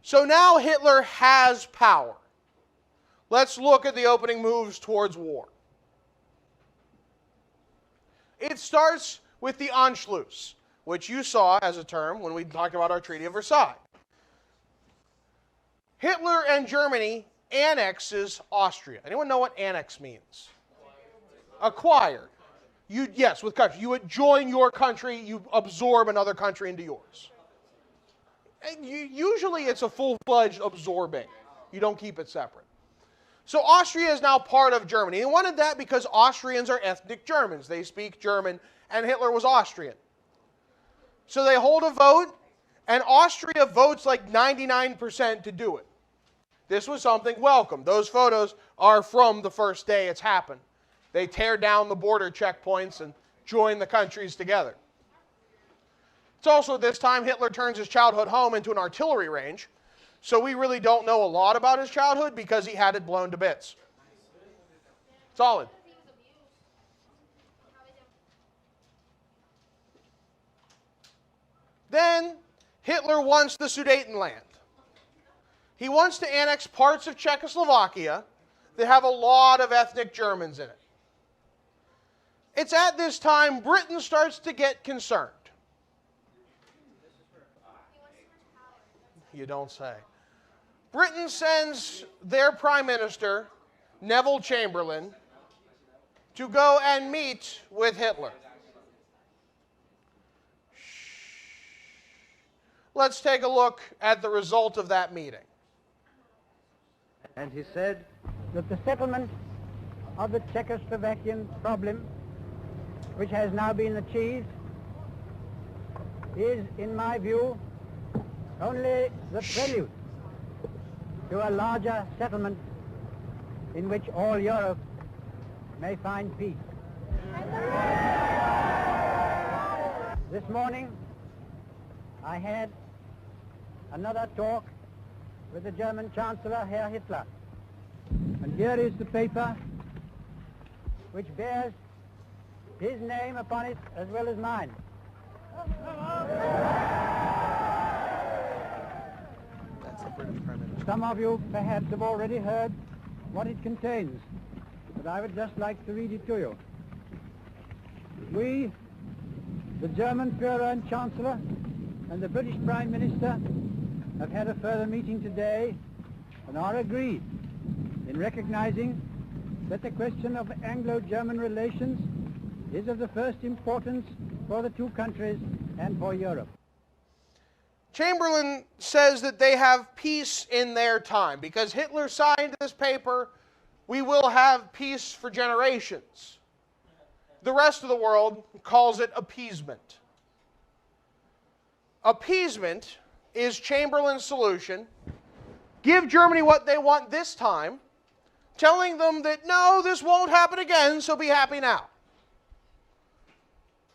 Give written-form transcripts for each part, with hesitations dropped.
So now Hitler has power. Let's look at the opening moves towards war. It starts with the Anschluss, which you saw as a term when we talked about our Treaty of Versailles. Hitler and Germany annexes Austria. Anyone know what annex means? Acquire. Yes, with country. You would join your country, you absorb another country into yours. And usually it's a full-fledged absorbing. You don't keep it separate. So Austria is now part of Germany. They wanted that because Austrians are ethnic Germans. They speak German, and Hitler was Austrian. So they hold a vote, and Austria votes like 99% to do it. This was something welcome. Those photos are from the first day it's happened. They tear down the border checkpoints and join the countries together. It's also at this time Hitler turns his childhood home into an artillery range. So we really don't know a lot about his childhood because he had it blown to bits. Solid. Then Hitler wants the Sudetenland. He wants to annex parts of Czechoslovakia that have a lot of ethnic Germans in it. It's at this time Britain starts to get concerned. You don't say. Britain sends their Prime Minister, Neville Chamberlain, to go and meet with Hitler. Let's take a look at the result of that meeting. And he said that the settlement of the Czechoslovakian problem, which has now been achieved, is, in my view, only the prelude to a larger settlement in which all Europe may find peace. This morning, I had another talk with the German Chancellor, Herr Hitler. And here is the paper which bears his name upon it as well as mine. That's the British Prime Minister. Some of you perhaps have already heard what it contains, but I would just like to read it to you. We, the German Führer and Chancellor, and the British Prime Minister have had a further meeting today and are agreed in recognizing that the question of Anglo-German relations is of the first importance for the two countries and for Europe. Chamberlain says that they have peace in their time. Because Hitler signed this paper, we will have peace for generations. The rest of the world calls it appeasement. Appeasement is Chamberlain's solution. Give Germany what they want this time, telling them that, no, this won't happen again, so be happy now.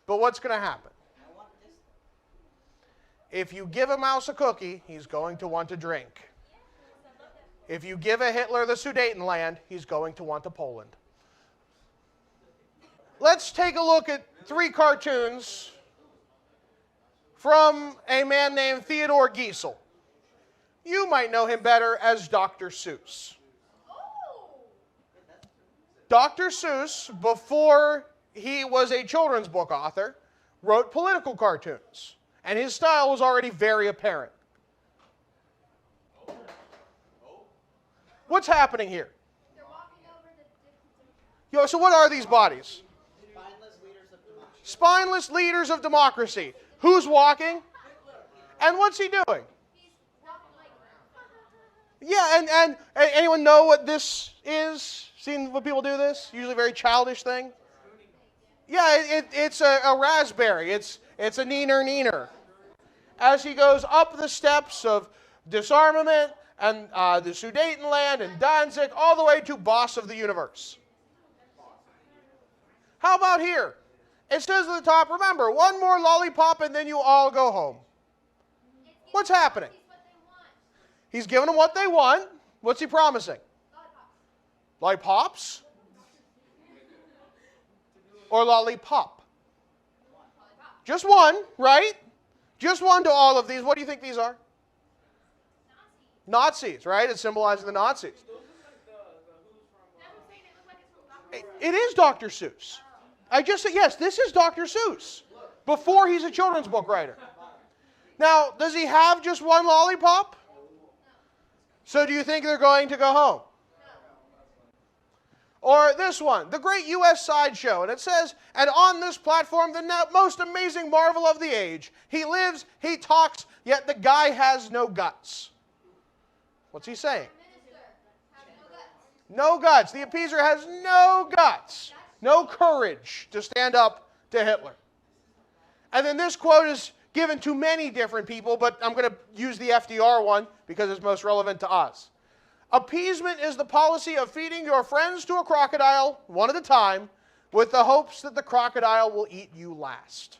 But what's going to happen? If you give a mouse a cookie, he's going to want a drink. If you give a Hitler the Sudetenland, he's going to want a Poland. Let's take a look at 3 cartoons from a man named Theodore Giesel. You might know him better as Dr. Seuss. Dr. Seuss, before he was a children's book author, wrote political cartoons. And his style was already very apparent. What's happening here? So what are these bodies? Spineless leaders of democracy. Who's walking? And what's he doing? Yeah, and anyone know what this is? Seen what people do this? Usually a very childish thing. Yeah, it's a raspberry. It's a neener. As he goes up the steps of disarmament and the Sudetenland and Danzig, all the way to boss of the universe. How about here? It says at the top, remember, one more lollipop and then you all go home. What's happening? He's giving them what they want. What's he promising? Lollipops? Or lollipop? Just one, right? Just one to all of these. What do you think these are? Nazis, right? It's symbolizing the Nazis. It is Dr. Seuss. I just said, yes, this is Dr. Seuss. Before he's a children's book writer. Now, does he have just one lollipop? So do you think they're going to go home? Or this one, the Great U.S. Sideshow. And it says, and on this platform, the most amazing marvel of the age. He lives, he talks, yet the guy has no guts. What's he saying? No guts. The appeaser has no guts, no courage to stand up to Hitler. And then this quote is given to many different people, but I'm going to use the FDR one because it's most relevant to us. Appeasement is the policy of feeding your friends to a crocodile, one at a time, with the hopes that the crocodile will eat you last.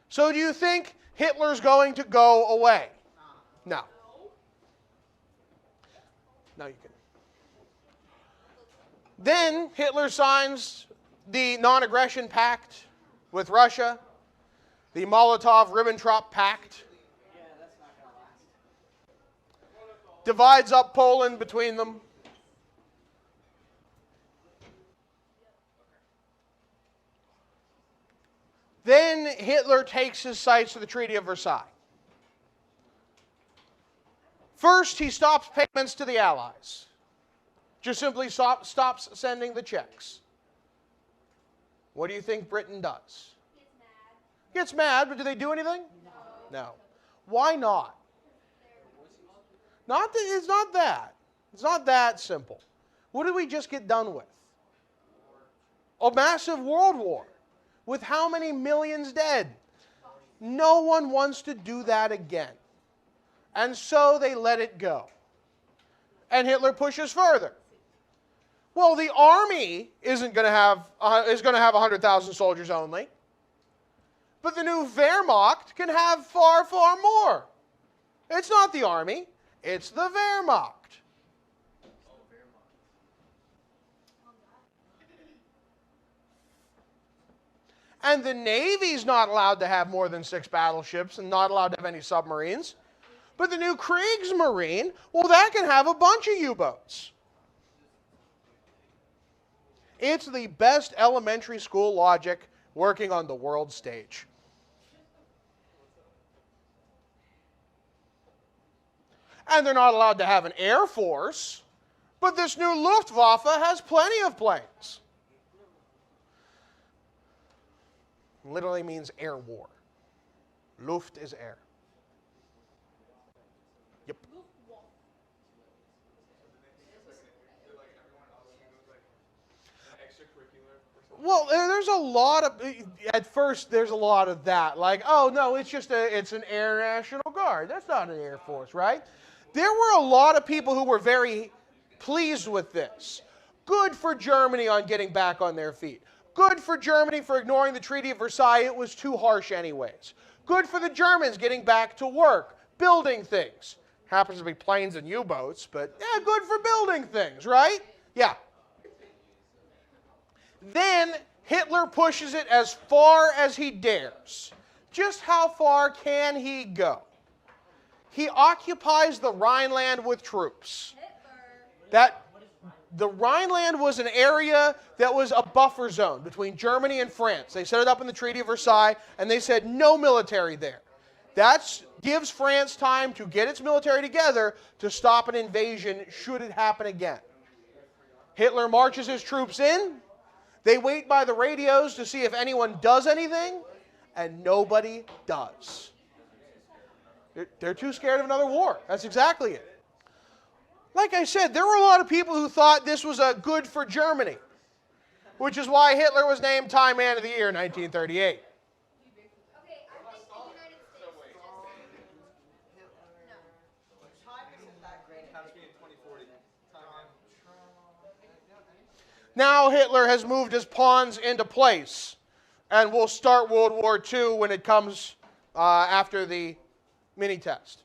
So do you think Hitler's going to go away? No. No, you can. Then Hitler signs the non-aggression pact with Russia, the Molotov-Ribbentrop Pact. Divides up Poland between them. Then Hitler takes his sights to the Treaty of Versailles. First, he stops payments to the Allies. Just simply stops sending the checks. What do you think Britain does? Gets mad, but do they do anything? No. Why not? It's not that. It's not that simple. What did we just get done with? A massive world war. With how many millions dead? No one wants to do that again. And so they let it go. And Hitler pushes further. Well, the army is going to have 100,000 soldiers only. But the new Wehrmacht can have far, far more. It's not the army. It's the Wehrmacht. And the Navy's not allowed to have more than 6 battleships and not allowed to have any submarines. But the new Kriegsmarine, well, that can have a bunch of U-boats. It's the best elementary school logic working on the world stage. And they're not allowed to have an air force, but this new Luftwaffe has plenty of planes. Literally means air war. Luft is air. Yep. Well, there's a lot of, at first there's a lot of that. Like, oh no, it's an Air National Guard. That's not an Air Force, right? There were a lot of people who were very pleased with this. Good for Germany on getting back on their feet. Good for Germany for ignoring the Treaty of Versailles. It was too harsh anyways. Good for the Germans getting back to work, building things. Happens to be planes and U-boats, but yeah, good for building things, right? Yeah. Then Hitler pushes it as far as he dares. Just how far can he go? He occupies the Rhineland with troops. The Rhineland was an area that was a buffer zone between Germany and France. They set it up in the Treaty of Versailles, and they said no military there. That gives France time to get its military together to stop an invasion should it happen again. Hitler marches his troops in. They wait by the radios to see if anyone does anything, and nobody does. They're too scared of another war. That's exactly it. Like I said, there were a lot of people who thought this was a good for Germany, which is why Hitler was named Time Man of the Year in 1938. Now Hitler has moved his pawns into place, and we'll start World War II when it comes after the mini-test.